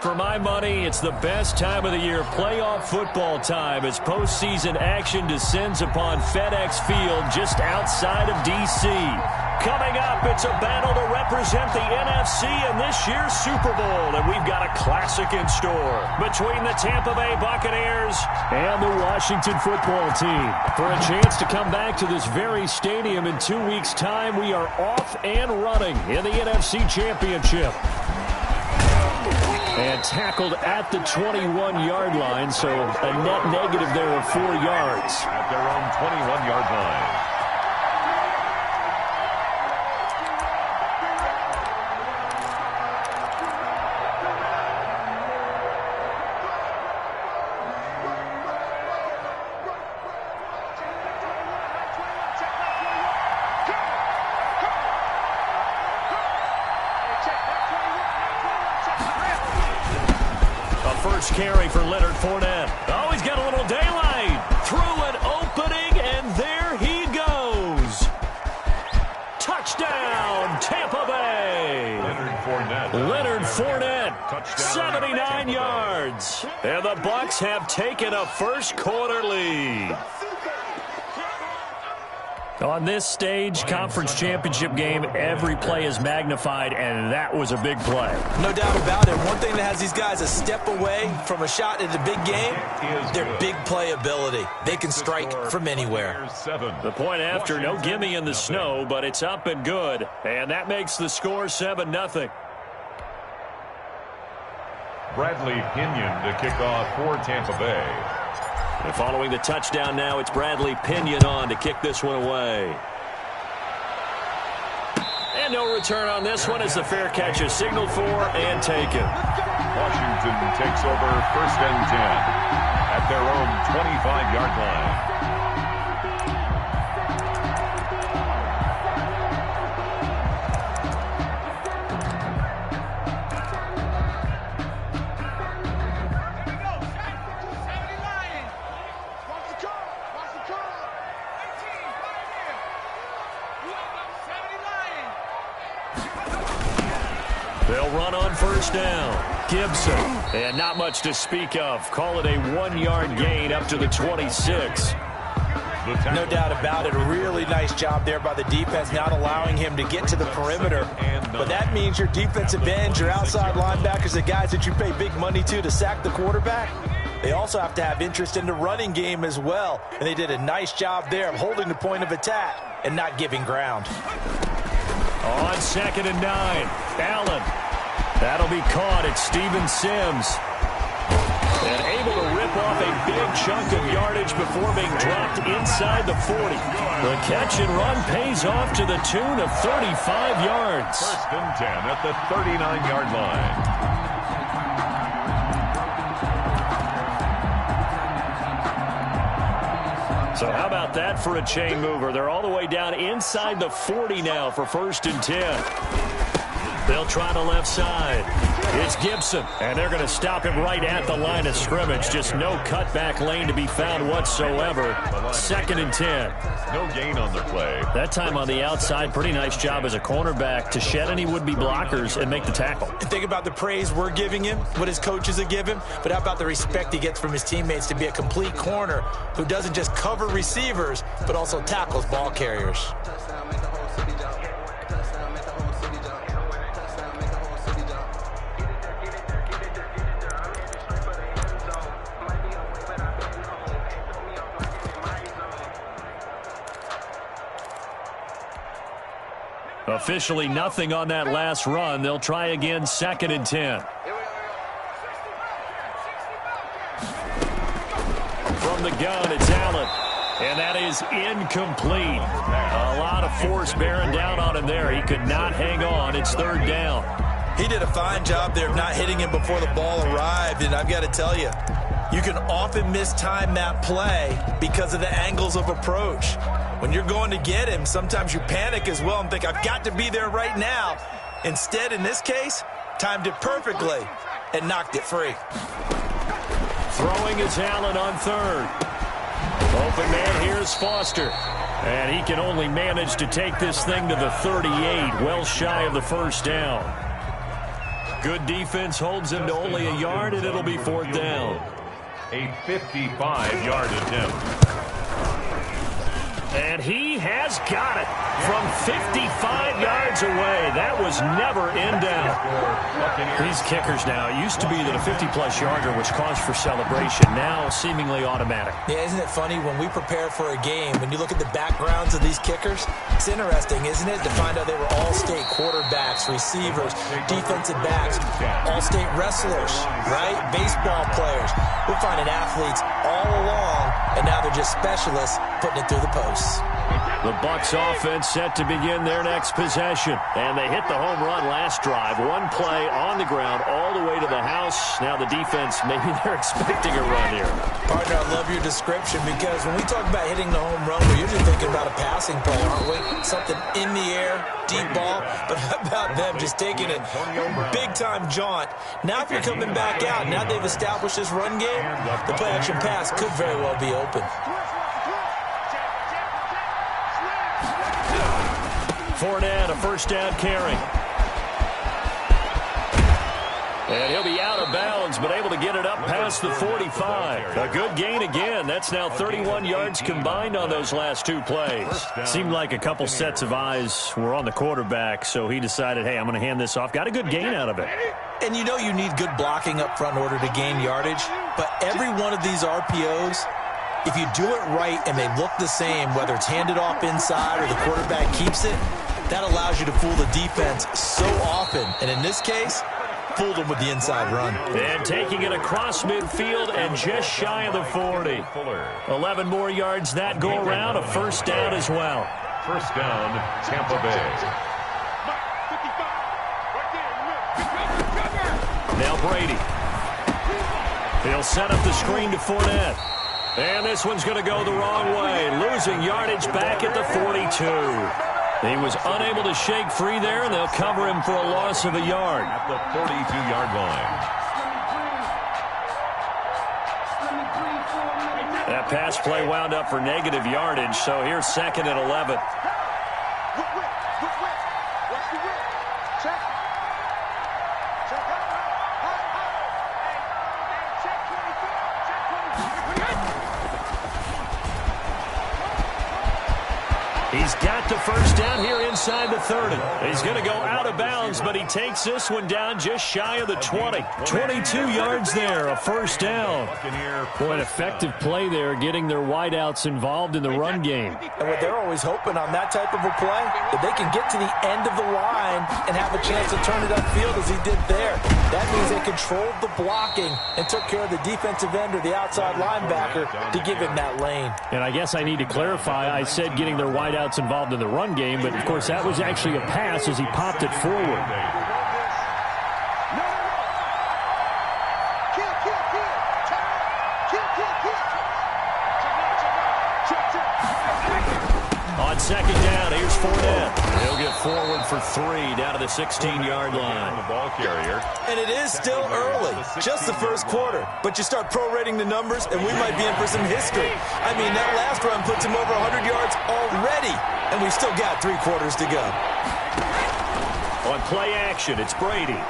For my money, it's the best time of the year, playoff football time, as postseason action descends upon FedEx Field just outside of D.C. Coming up, it's a battle to represent the NFC in this year's Super Bowl, and we've got a classic in store between the Tampa Bay Buccaneers and the Washington football team. For a chance to come back to this very stadium in 2 weeks' time, we are off and running in the NFC Championship. And tackled at the 21-yard line, so a net negative there of 4 yards. At their own 21-yard line. First carry for Leonard Fournette. Oh, he's got a little daylight. Through an opening, and there he goes. Touchdown, Tampa Bay. Leonard Fournette, 79 yards. And the Bucs have taken a first quarter lead. On this stage, conference championship game, every play is magnified, and that was a big play. No doubt about it. One thing that has these guys a step away from a shot at the big game, their big play ability. They can strike from anywhere. The point after, no gimme in the snow, but it's up and good, and that makes the score 7-0. Bradley Pinion to kick off for Tampa Bay. And following the touchdown now, it's Bradley Pinion on to kick this one away. And no return on this one as the fair catch is signaled for and taken. Washington takes over 1st and 10 at their own 25-yard line. They'll run on 1st down. Gibson. And not much to speak of. Call it a 1-yard gain up to the 26. No doubt about it. A really nice job there by the defense, not allowing him to get to the perimeter. But that means your defensive ends, your outside linebackers, the guys that you pay big money to sack the quarterback, they also have to have interest in the running game as well. And they did a nice job there of holding the point of attack and not giving ground. On 2nd and 9, Allen. That'll be caught at Steven Sims. And able to rip off a big chunk of yardage before being dropped inside the 40. The catch and run pays off to the tune of 35 yards. 1st and 10 at the 39-yard line. So how about that for a chain mover? They're all the way down inside the 40 now for 1st and 10. They'll try the left side. It's Gibson, and they're going to stop him right at the line of scrimmage. Just no cutback lane to be found whatsoever. 2nd and 10. No gain on the play. That time on the outside, pretty nice job as a cornerback to shed any would-be blockers and make the tackle. Think about the praise we're giving him, what his coaches have given him, but how about the respect he gets from his teammates to be a complete corner who doesn't just cover receivers, but also tackles ball carriers. Officially nothing on that last run. They'll try again, 2nd and 10. From the gun, it's Allen. And that is incomplete. A lot of force bearing down on him there. He could not hang on. It's 3rd down. He did a fine job there of not hitting him before the ball arrived. And I've got to tell you, you can often mistime that play because of the angles of approach. When you're going to get him, sometimes you panic as well and think, I've got to be there right now. Instead, in this case, timed it perfectly and knocked it free. Throwing is Allen on 3rd. Open man, here's Foster. And he can only manage to take this thing to the 38, well shy of the 1st down. Good defense holds him to only a yard, and it'll be 4th down. A 55-yard attempt. And he has got it from 55 yards away. That was never in doubt. These kickers now, it used to be that a 50-plus yarder was cause for celebration. Now seemingly automatic. Yeah, isn't it funny when we prepare for a game, when you look at the backgrounds of these kickers, it's interesting, isn't it, to find out they were all-state quarterbacks, receivers, defensive backs, all-state wrestlers, right? Baseball players. We're finding athletes all along, and now they're just specialists putting it through the posts. The Bucs offense set to begin their next possession. And they hit the home run last drive. One play on the ground all the way to the house. Now the defense, maybe they're expecting a run here. Partner, I love your description because when we talk about hitting the home run, we're usually thinking about a passing play, aren't we? Something in the air, deep ball. But how about them just taking a big-time jaunt? Now if you're coming back out, now they've established this run game, the play-action pass could very well be open. Fournette, a first down carry. And he'll be out of bounds, but able to get it up past the 45. A good gain again. That's now 31 yards combined on those last two plays. Seemed like a couple sets of eyes were on the quarterback, so he decided, hey, I'm going to hand this off. Got a good gain out of it. And you know you need good blocking up front in order to gain yardage, but every one of these RPOs, if you do it right and they look the same, whether it's handed off inside or the quarterback keeps it, that allows you to fool the defense so often. And in this case, fooled them with the inside run. And taking it across midfield and just shy of the 40. 11 more yards that go around, a first down as well. First down, Tampa Bay. Now Brady. He'll set up the screen to Fournette. And this one's going to go the wrong way. Losing yardage back at the 42. He was unable to shake free there, and they'll cover him for a loss of a yard. At the 42-yard line. That pass play wound up for negative yardage, so here's 2nd and 11. He's got the first down here inside the 30. He's going to go out of bounds, but he takes this one down just shy of the 20. 22 yards there, a first down. Boy, an effective play there, getting their wideouts involved in the run game. And what they're always hoping on that type of a play, that they can get to the end of the line and have a chance to turn it upfield as he did there. That means they controlled the blocking and took care of the defensive end or the outside linebacker to give him that lane. And I guess I need to clarify, I said getting their wideouts involved in the run game, but of course that was actually a pass as he popped it forward. On second down, here's Fournette. He'll get forward for 3 down to the 16-yard line. The ball carrier. And it is still early, just the first quarter. But you start prorating the numbers, and we might be in for some history. I mean, that last run puts him over 100 yards already, and we've still got 3 quarters to go. On play action, it's Brady.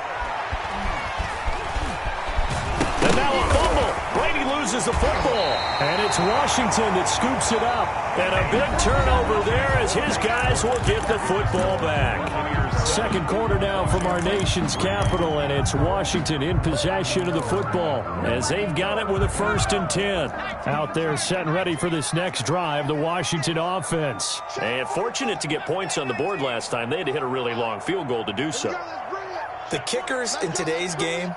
And now a fumble. Brady loses the football. And it's Washington that scoops it up. And a big turnover there as his guys will get the football back. Second quarter now from our nation's capital, and it's Washington in possession of the football as they've got it with a 1st and 10. Out there set and ready for this next drive, the Washington offense. And fortunate to get points on the board last time. They had to hit a really long field goal to do so. The kickers in today's game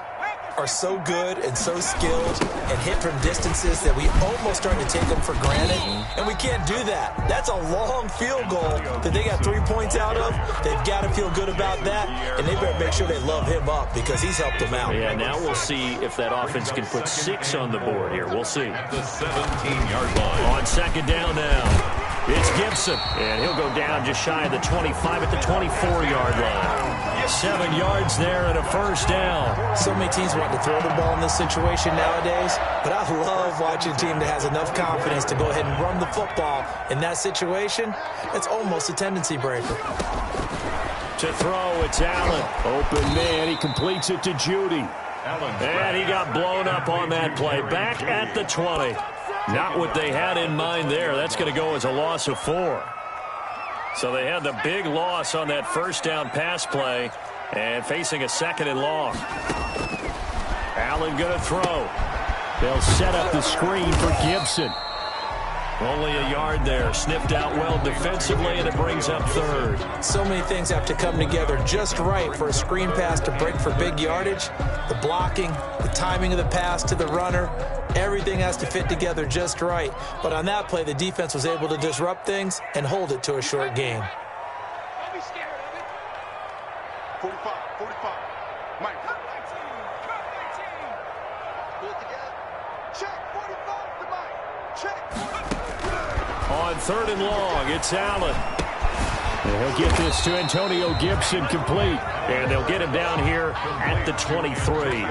are so good and so skilled and hit from distances that we almost start to take them for granted, and we can't do that. That's a long field goal that they got 3 points out of. They've got to feel good about that, and they better make sure they love him up because he's helped them out. Yeah, now we'll see if that offense can put 6 on the board here. We'll see. The 17-yard line. On second down now. It's Gibson, and he'll go down just shy of the 25 at the 24-yard line. 7 yards there and a first down. So many teams want to throw the ball in this situation nowadays, but I love watching a team that has enough confidence to go ahead and run the football in that situation. It's almost a tendency breaker. To throw, it's Allen. Open man, he completes it to Judy. And he got blown up on that play. Back at the 20. Not what they had in mind there. That's going to go as a loss of 4. So they had the big loss on that first down pass play and facing a 2nd and long. Allen going to throw. They'll set up the screen for Gibson. Only a yard there. Sniffed out well defensively, and it brings up 3rd. So many things have to come together just right for a screen pass to break for big yardage. The blocking, the timing of the pass to the runner, everything has to fit together just right. But on that play, the defense was able to disrupt things and hold it to a short gain. Don't be scared of it. 45, 45. Mike. Cut 19. Pull it together. Check 45 to Mike. Check 45. On 3rd and long, it's Allen. And he'll get this to Antonio Gibson complete. And they'll get him down here at the 23.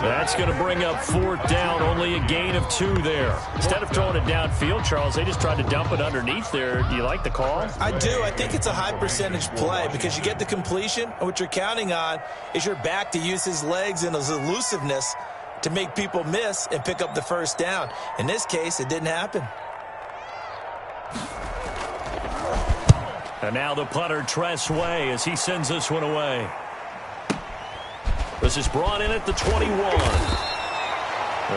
That's going to bring up 4th down, only a gain of 2 there. Instead of throwing it downfield, Charles, they just tried to dump it underneath there. Do you like the call? I do. I think it's a high percentage play because you get the completion, and what you're counting on is your back to use his legs and his elusiveness to make people miss and pick up the 1st down. In this case, it didn't happen. And now the punter, Tress Way, as he sends this one away. This is brought in at the 21.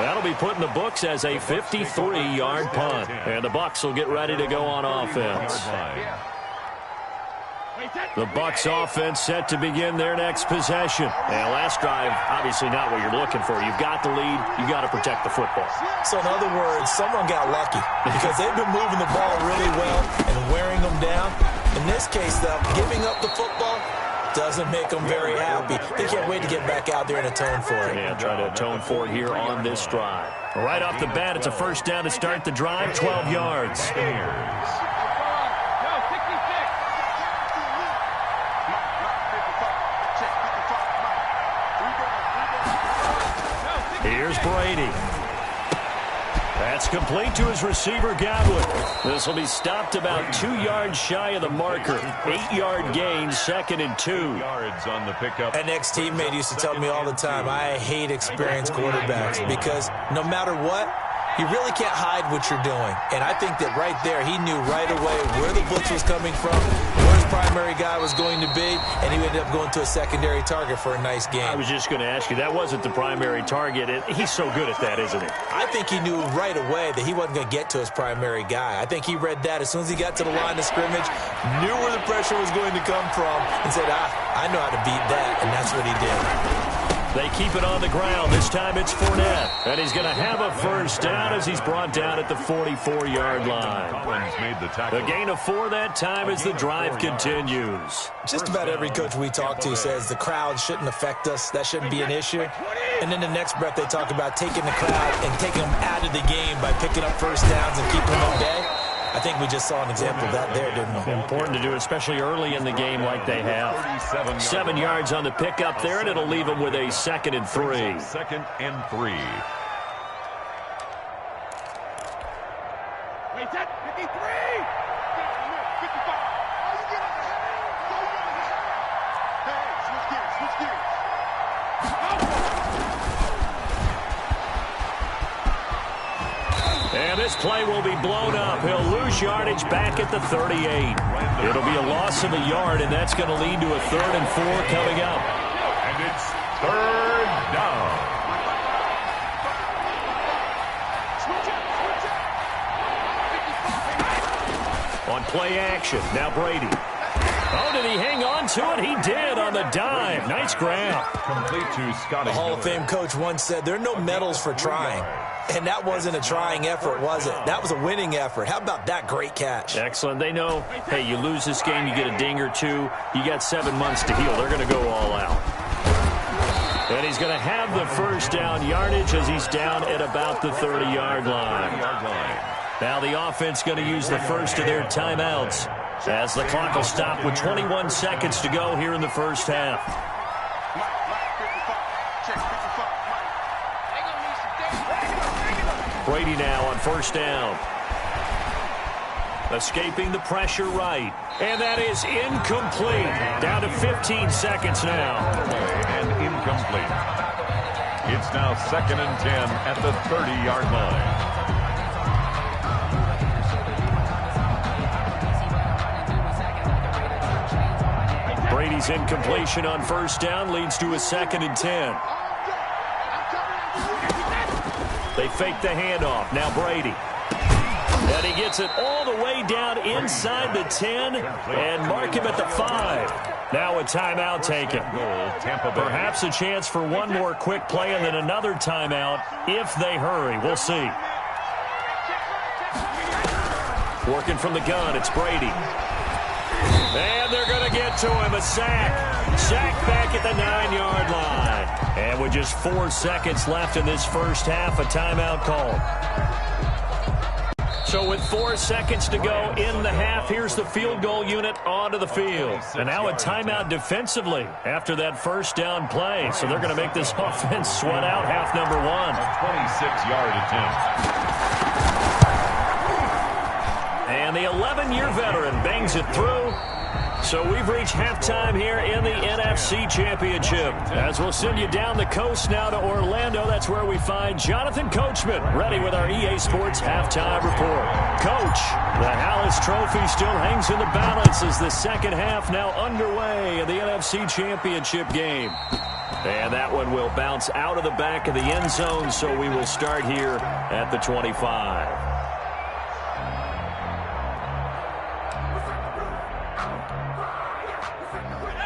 That'll be put in the books as a 53-yard punt. And the Bucs will get ready to go on offense. The Bucs offense set to begin their next possession. And last drive, obviously not what you're looking for. You've got the lead. You've got to protect the football. So in other words, someone got lucky because they've been moving the ball really well and wearing them down. In this case, though, giving up the football doesn't make them very happy. They can't wait to get back out there and atone for it. Yeah, try to atone for it here on this drive. Right off the bat, it's a 1st down to start the drive, 12 yards. Here's Brady. That's complete to his receiver, Godwin. This will be stopped about 2 yards shy of the marker. 8-yard gain, 2nd and 2. Yards on the pickup. An ex-teammate used to tell me all the time, I hate experienced quarterbacks because no matter what, you really can't hide what you're doing. And I think that right there, he knew right away where the blitz was coming from, where his primary guy was going to be, and he ended up going to a secondary target for a nice game. I was just going to ask you, that wasn't the primary target. He's so good at that, isn't he? I think he knew right away that he wasn't going to get to his primary guy. I think he read that as soon as he got to the line of scrimmage, knew where the pressure was going to come from, and said, I know how to beat that, and that's what he did. They keep it on the ground. This time it's Fournette. And he's going to have a 1st down as he's brought down at the 44-yard line. The gain of 4 that time as the drive continues. Just about every coach we talk to says the crowd shouldn't affect us. That shouldn't be an issue. And then the next breath they talk about taking the crowd and taking them out of the game by picking up 1st downs and keeping them at bay. I think we just saw an example of that there, didn't we? Important to do, especially early in the game like they have. 7 yards on the pickup there, and it'll leave them with a 2nd and 3. 2nd and 3. Wait, that 53! 55! Hey, switch gears. And this play will be blown up. He'll lose yardage back at the 38. It'll be a loss of a yard, and that's going to lead to a 3rd and 4 coming up. And it's 3rd down. On play action, now Brady. Oh, did he hang on to it? He did on the dive. Nice grab. Complete to Scotty. The Hall of Fame coach once said there are no medals for trying. And that wasn't a trying effort, was it? That was a winning effort. How about that great catch? Excellent. They know, hey, you lose this game, you get a ding or 2. You got 7 months to heal. They're going to go all out. And he's going to have the 1st down yardage as he's down at about the 30-yard line. Now the offense going to use the first of their timeouts as the clock will stop with 21 seconds to go here in the first half. Brady now on 1st down. Escaping the pressure right. And that is incomplete. Down to 15 seconds now. And incomplete. It's now 2nd and 10 at the 30-yard line. Brady's incompletion on first down leads to a 2nd and 10. They fake the handoff. Now Brady. And he gets it all the way down inside the 10 and mark him at the 5. Now a timeout taken. Perhaps a chance for one more quick play and then another timeout if they hurry. We'll see. Working from the gun, it's Brady. And they're going to get to him. A sack. Sack back at the 9-yard line. And with just 4 seconds left in this first half, a timeout called. So with 4 seconds to go in the half, here's the field goal unit onto the field. And now a timeout defensively after that first down play. So they're going to make this offense sweat out half number 1. A 26-yard attempt. And the 11-year veteran bangs it through. So we've reached halftime here in the NFC Championship. As we'll send you down the coast now to Orlando, that's where we find Jonathan Coachman ready with our EA Sports Halftime Report. Coach, the Hallis Trophy still hangs in the balance as the second half now underway in the NFC Championship game. And that one will bounce out of the back of the end zone, so we will start here at the 25.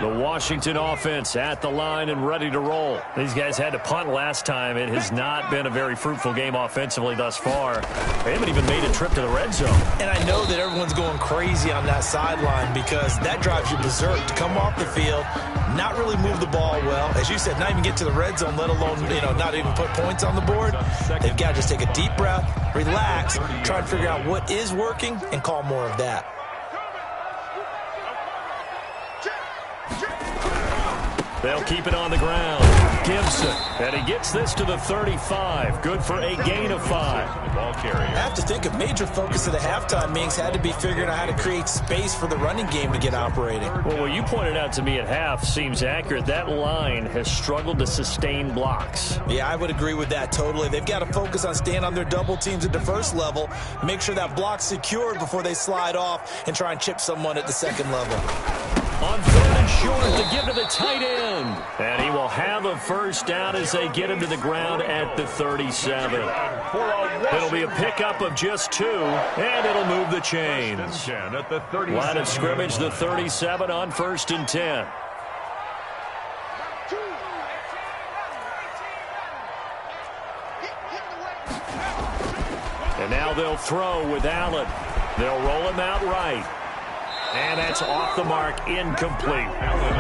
The Washington offense at the line and ready to roll. These guys had to punt last time. It has not been a very fruitful game offensively thus far. They haven't even made a trip to the red zone. And I know that everyone's going crazy on that sideline because that drives you berserk to come off the field, not really move the ball well. As you said, not even get to the red zone, let alone, not even put points on the board. They've got to just take a deep breath, relax, try and figure out what is working and call more of that. They'll keep it on the ground. Gibson, and he gets this to the 35. Good for a gain of 5. Ball carrier. I have to think a major focus of the halftime meetings had to be figuring out how to create space for the running game to get operating. Well, what you pointed out to me at half seems accurate. That line has struggled to sustain blocks. Yeah, I would agree with that totally. They've got to focus on staying on their double teams at the first level, make sure that block's secured before they slide off and try and chip someone at the second level. On 3rd and short to give to the tight end. And he will have a first down as they get him to the ground at the 37. It'll be a pickup of just 2, and it'll move the chains. Line of scrimmage, the 37 on 1st and 10. And now they'll throw with Allen. They'll roll him out right. And that's off the mark, incomplete.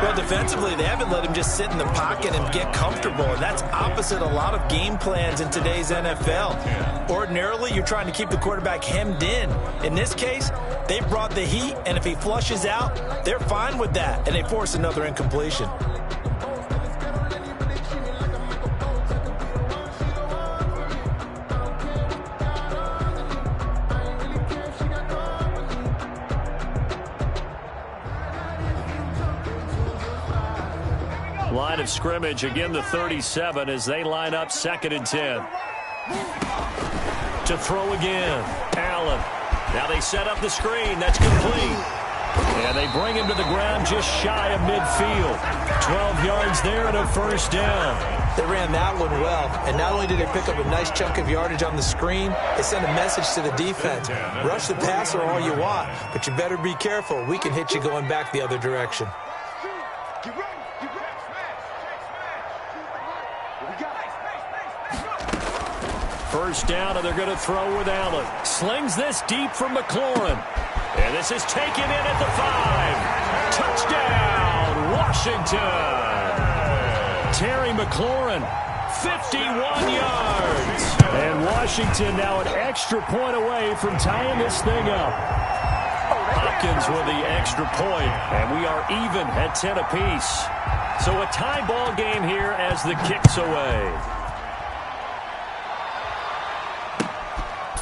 Well, defensively, they haven't let him just sit in the pocket and get comfortable, and that's opposite a lot of game plans in today's NFL. Ordinarily, you're trying to keep the quarterback hemmed in. In this case, they brought the heat, and if he flushes out, they're fine with that, and they force another incompletion. Line of scrimmage, again the 37 as they line up 2nd and 10. To throw again, Allen. Now they set up the screen, that's complete. And they bring him to the ground just shy of midfield. 12 yards there and a first down. They ran that one well, and not only did they pick up a nice chunk of yardage on the screen, they sent a message to the defense. Rush the passer all you want, but you better be careful. We can hit you going back the other direction. First down, and they're going to throw with Allen. Slings this deep from McLaurin. And this is taken in at the 5. Touchdown, Washington. Terry McLaurin, 51 yards. And Washington now an extra point away from tying this thing up. Hopkins with the extra point, and we are even at 10 apiece. So a tie ball game here as the kick's away.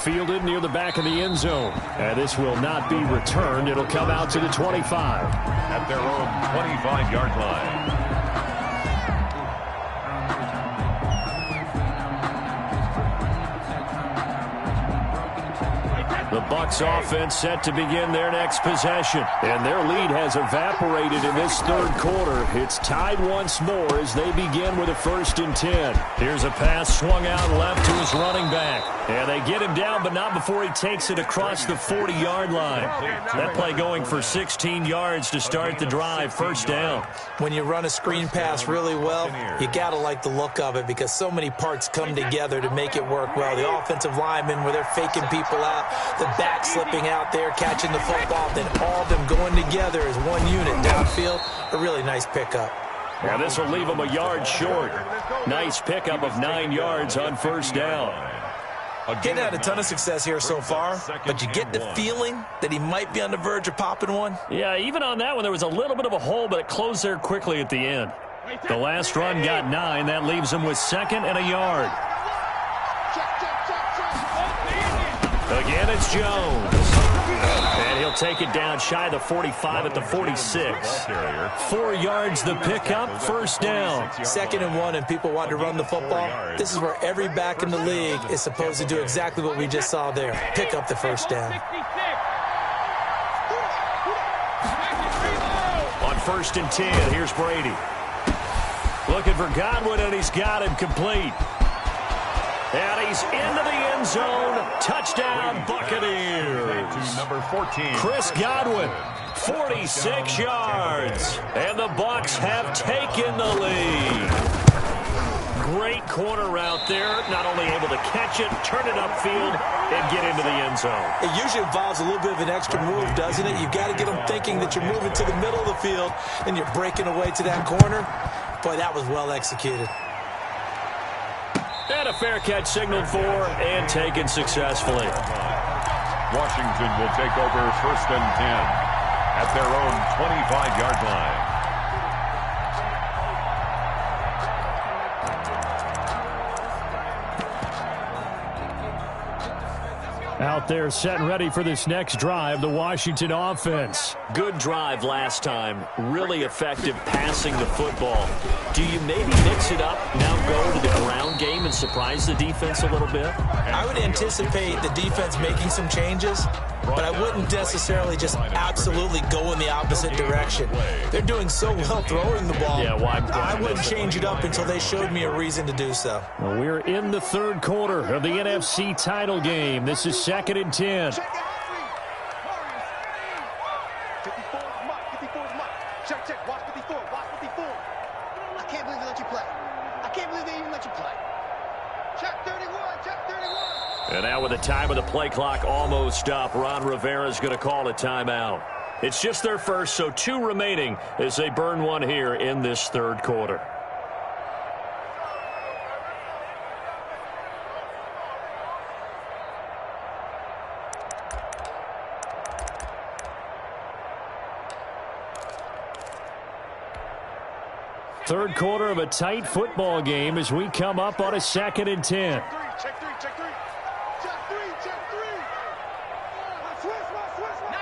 Fielded near the back of the end zone. And this will not be returned. It'll come out to the 25. At their own 25-yard line. The Bucs offense set to begin their next possession. And their lead has evaporated in this third quarter. It's tied once more as they begin with a 1st and 10. Here's a pass swung out left to his running back. And they get him down, but not before he takes it across the 40-yard line. That play going for 16 yards to start the drive. 1st down. When you run a screen pass really well, you got to like the look of it because so many parts come together to make it work well. The offensive linemen, where they're faking people out, the back slipping out there, catching the football, then all of them going together as one unit downfield. A really nice pickup. Now this will leave him a yard short. Nice pickup of 9 yards on 1st down. Getting had a ton of success here so far, but you get the feeling that he might be on the verge of popping one. Yeah, even on that one, there was a little bit of a hole, but it closed there quickly at the end. The last run got 9. That leaves him with 2nd and a yard. Again, it's Jones. And he'll take it down shy of the 45 at the 46. 4 yards the pickup, 1st down. 2nd and 1, and people want to run the football. This is where every back in the league is supposed to do exactly what we just saw there. Pick up the 1st down. On 1st and 10, here's Brady. Looking for Godwin, and he's got him complete. And he's into the end zone. Touchdown, Buccaneers. Number 14. Chris Godwin, 46 yards. And the Bucs have taken the lead. Great corner route there. Not only able to catch it, turn it upfield, and get into the end zone. It usually involves a little bit of an extra move, doesn't it? You've got to get them thinking that you're moving to the middle of the field, and you're breaking away to that corner. Boy, that was well executed. And a fair catch signaled for and taken successfully. Washington will take over 1st and 10 at their own 25-yard line. Out there set and ready for this next drive, the Washington offense. Good drive last time. Really effective passing the football. Do you maybe mix it up, now go to the ground game and surprise the defense a little bit? I would anticipate the defense making some changes, but I wouldn't necessarily just absolutely go in the opposite direction. They're doing so well throwing the ball. Yeah, why I wouldn't change it up until they showed me a reason to do so. Well, we're in the third quarter of the NFC title game. This is 2nd and 10. Check. Watch 54. I can't believe they let you play. I can't believe they even let you play. Check 31. And now with the time of the play clock almost up, Ron Rivera's going to call a timeout. It's just their first, so 2 remaining as they burn one here in this third quarter. Third quarter of a tight football game as we come up on a 2nd and 10. Check three. Check 3. Swiss. 19,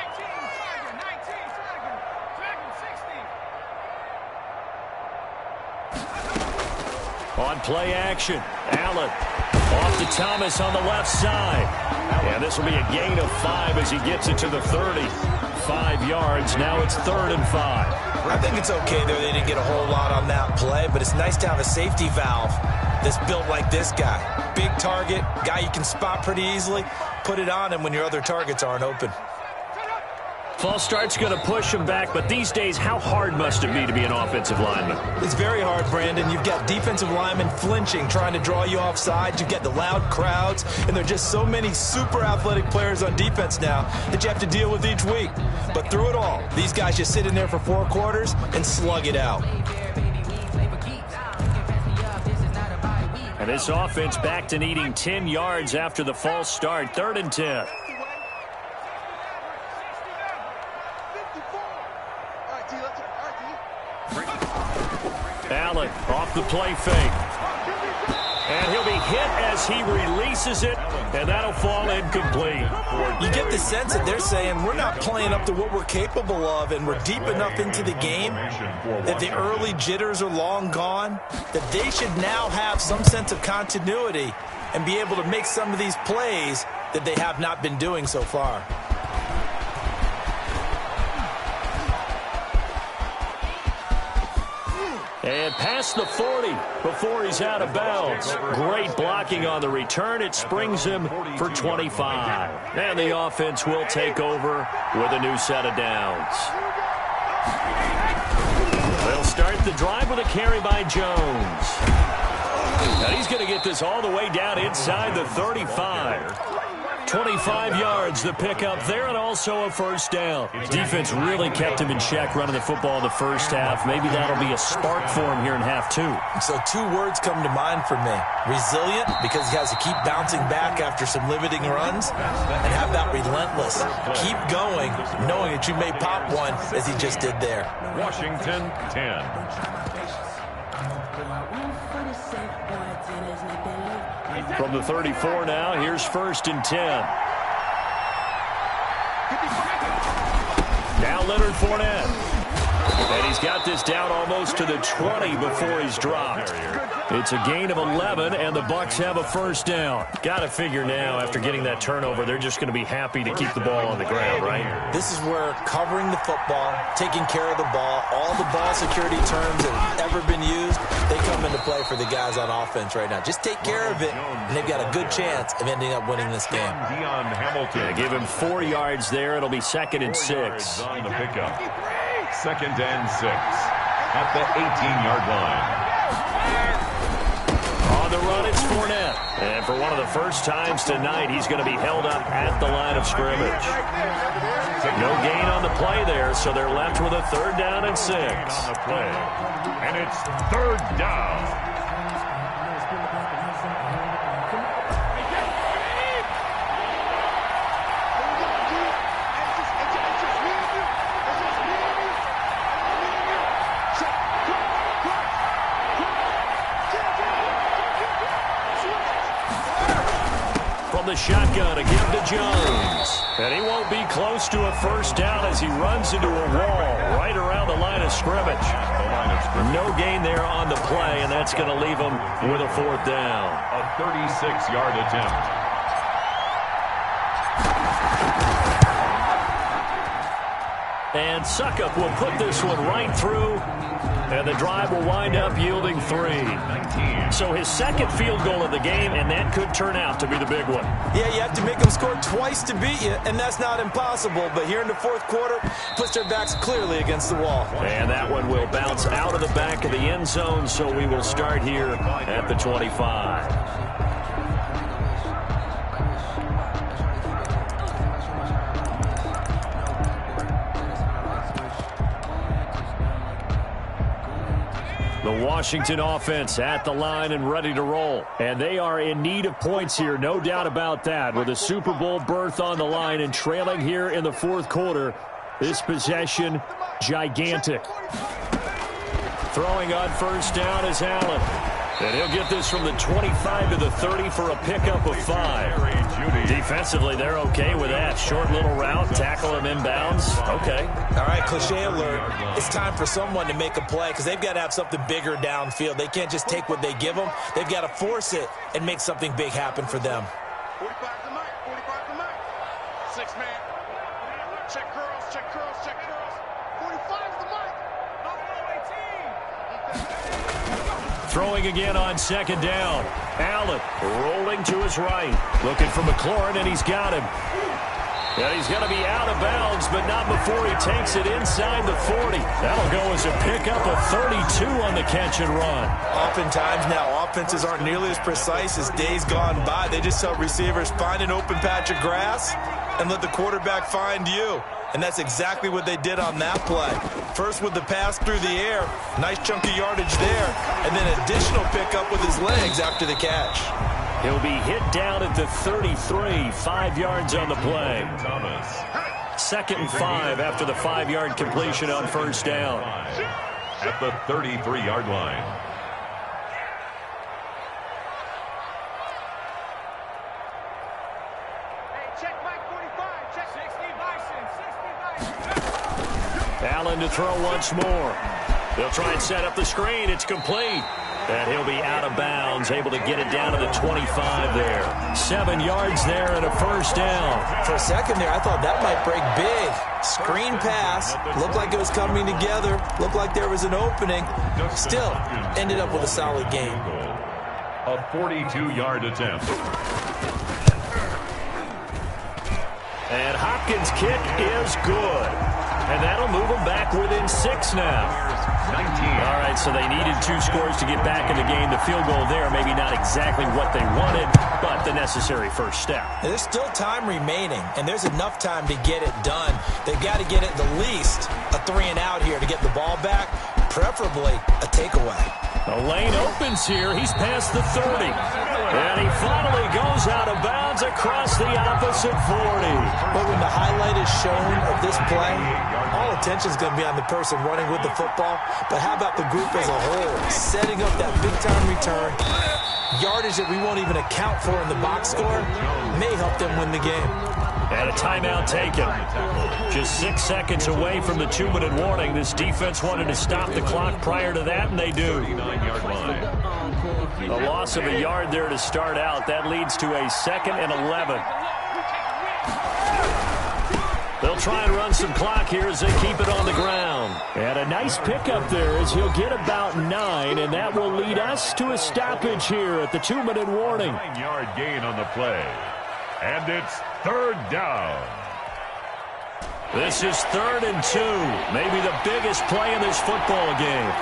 Tiger. Dragon 60. On play action, Allen off to Thomas on the left side. And this will be a gain of 5 as he gets it to the 30. 5 yards. Now it's 3rd and 5. I think it's okay there. They didn't get a whole lot on that play, but it's nice to have a safety valve that's built like this guy. Big target, guy you can spot pretty easily. Put it on him when your other targets aren't open. False start's going to push him back, but these days, how hard must it be to be an offensive lineman? It's very hard, Brandon. You've got defensive linemen flinching, trying to draw you offside. You've got the loud crowds, and there are just so many super athletic players on defense now that you have to deal with each week. But through it all, these guys just sit in there for 4 quarters and slug it out. And this offense back to needing 10 yards after the false start. 3rd and 10. Allen off the play fake. And he'll be hit as he releases it, and that'll fall incomplete. You get the sense that they're saying we're not playing up to what we're capable of, and we're deep enough into the game that the early jitters are long gone, that they should now have some sense of continuity and be able to make some of these plays that they have not been doing so far. And past the 40 before he's out of bounds. Great blocking on the return. It springs him for 25. And the offense will take over with a new set of downs. They'll start the drive with a carry by Jones. Now he's going to get this all the way down inside the 35. 25 yards, the pickup there, and also a first down. Defense really kept him in check running the football in the first half. Maybe that'll be a spark for him here in half two. So two words come to mind for me. Resilient, because he has to keep bouncing back after some limiting runs, and have that relentless. Keep going, knowing that you may pop one, as he just did there. Washington 10. From the 34 now, here's 1st and 10. Now Leonard Fournette. And he's got this down almost to the 20 before he's dropped. It's a gain of 11, and the Bucs have a first down. Got to figure now, after getting that turnover, they're just going to be happy to keep the ball on the ground, right? This is where covering the football, taking care of the ball, all the ball security terms that have ever been used, they come into play for the guys on offense right now. Just take care of it, and they've got a good chance of ending up winning this game. Yeah, give him 4 yards there. It'll be 2nd and 6. On the pickup. 2nd and 6 at the 18-yard line. On the run, it's Fournette. And for one of the first times tonight, he's going to be held up at the line of scrimmage. No gain on the play there, so they're left with a 3rd down and 6. On the play. And it's 3rd down. The shotgun, a give to Jones. And he won't be close to a first down as he runs into a wall right around the line of scrimmage. No gain there on the play, and that's going to leave him with a 4th down. A 36-yard attempt. And Suckup will put this one right through, and the drive will wind up yielding 3. So his 2nd field goal of the game, and that could turn out to be the big one. Yeah, you have to make them score twice to beat you, and that's not impossible. But here in the 4th quarter, puts their backs clearly against the wall. And that one will bounce out of the back of the end zone, so we will start here at the 25. The Washington offense at the line and ready to roll. And they are in need of points here, no doubt about that. With a Super Bowl berth on the line and trailing here in the 4th quarter, this possession, gigantic. Throwing on first down is Allen. And he'll get this from the 25 to the 30 for a pickup of 5. Defensively, they're okay with that. Short little route, tackle him inbounds. Okay. All right, cliche alert. It's time for someone to make a play because they've got to have something bigger downfield. They can't just take what they give them. They've got to force it and make something big happen for them. 45 to Mike, 45 to Mike. 6-man. Check curls, check curls, check curls. 45 to Mike. Throwing again on 2nd down. Allen rolling to his right. Looking for McLaurin, and he's got him. And he's going to be out of bounds, but not before he takes it inside the 40. That'll go as a pickup of 32 on the catch and run. Oftentimes now, offenses aren't nearly as precise as days gone by. They just tell receivers, find an open patch of grass and let the quarterback find you. And that's exactly what they did on that play. First with the pass through the air, nice chunky yardage there, and then additional pickup with his legs after the catch. He'll be hit down at the 33, 5 yards on the play. 2nd and 5 after the 5-yard completion on first down. At the 33-yard line. Allen to throw once more. They'll try and set up the screen. It's complete. And he'll be out of bounds, able to get it down to the 25 there. 7 yards there and a first down. For a second there, I thought that might break big. Screen pass. Looked like it was coming together. Looked like there was an opening. Still, ended up with a solid game. A 42-yard attempt. And Hopkins' kick is good. And that'll move them back within 6 now. 19. All right, so they needed 2 scores to get back in the game. The field goal there, maybe not exactly what they wanted, but the necessary first step. And there's still time remaining, and there's enough time to get it done. They've got to get at the least a 3-and-out here to get the ball back, preferably a takeaway. The lane opens here. He's past the 30. And he finally goes out of bounds across the opposite 40. But when the highlight is shown of this play, all attention is going to be on the person running with the football. But how about the group as a whole? Setting up that big-time return, yardage that we won't even account for in the box score, may help them win the game. And a timeout taken. Just 6 seconds away from the 2-minute warning. This defense wanted to stop the clock prior to that, and they do. 39-yard line. A loss of a yard there to start out. That leads to a 2nd and 11. They'll try and run some clock here as they keep it on the ground. And a nice pickup there as he'll get about 9, and that will lead us to a stoppage here at the 2-minute warning. 9-yard gain on the play. And it's 3rd down. This is 3rd and 2. Maybe the biggest play in this football game.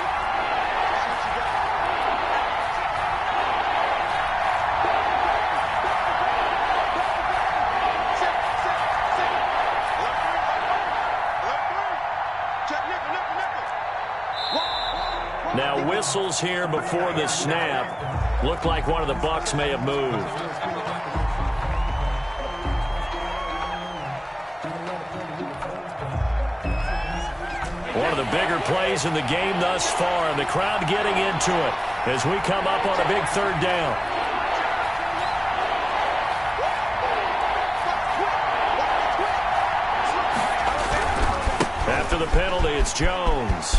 Now whistles here before the snap. Looked like one of the Bucs may have moved. One of the bigger plays in the game thus far, and the crowd getting into it as we come up on a big 3rd down. After the penalty, it's Jones.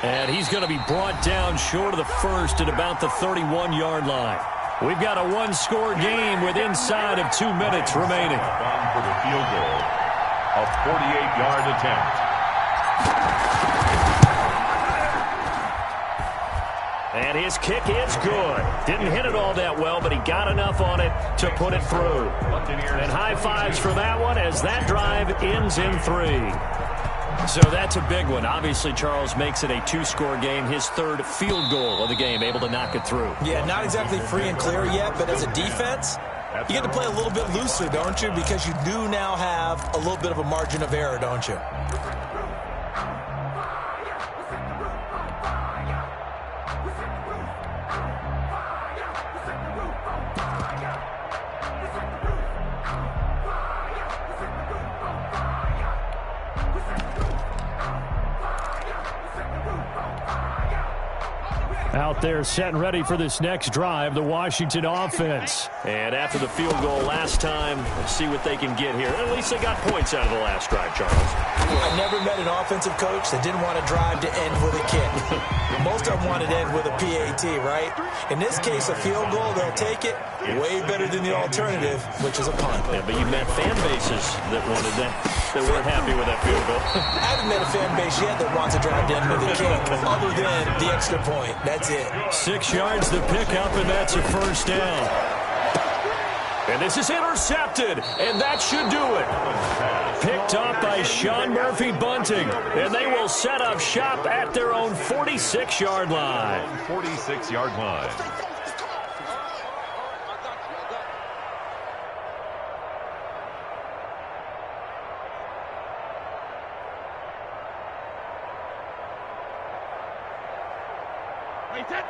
And he's going to be brought down short of the first at about the 31-yard line. We've got a 1-score game with inside of 2 minutes remaining. For the field goal, a 48-yard attempt. And his kick is good. Didn't hit it all that well, but he got enough on it to put it through. And high fives for that one as that drive ends in 3. So that's a big one. Obviously, Charles makes it a 2-score game. His 3rd field goal of the game, able to knock it through. Yeah, not exactly free and clear yet, but as a defense, you get to play a little bit looser, don't you? Because you do now have a little bit of a margin of error, don't you? Out there set and ready for this next drive, the Washington offense. And after the field goal last time, let's see what they can get here. At least they got points out of the last drive, Charles. I never met an offensive coach that didn't want to drive to end with a kick. Most of them wanted to end with a PAT, right? In this case, a field goal, they'll take it. Way better than the alternative, which is a punt. Yeah, but you met fan bases that wanted that, that weren't happy with that field goal. I haven't met a fan base yet that wants to drive to end with a kick, other than the extra point. That's it. 6 yards the pickup, and that's a first down. And this is intercepted, and that should do it. Picked up by Sean Murphy-Bunting, and they will set up shop at their own 46-yard line. 46-yard line.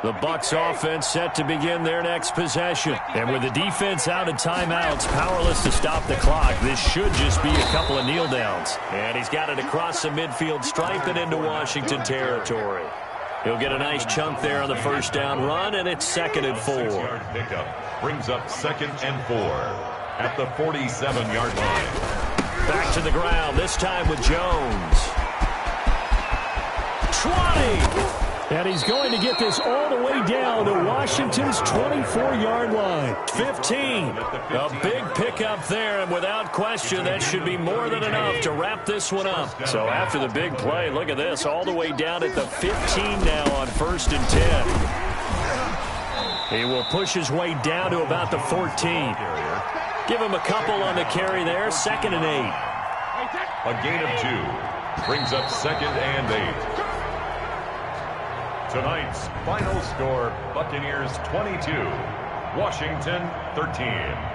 The Bucs offense set to begin their next possession. And with the defense out of timeouts, powerless to stop the clock, this should just be a couple of kneel downs. And he's got it across the midfield stripe and into Washington territory. He'll get a nice chunk there on the first down run, and it's 2nd and 4. 6-yard pickup brings up 2nd and 4 at the 47-yard line. Back to the ground, this time with Jones. 20. And he's going to get this all the way down to Washington's 24-yard line. 15. A big pickup there, and without question, that should be more than enough to wrap this one up. So after the big play, look at this, all the way down at the 15 now on 1st and 10. He will push his way down to about the 14. Give him a couple on the carry there, 2nd and 8. A gain of 2 brings up 2nd and 8. Tonight's final score, Buccaneers 22, Washington 13.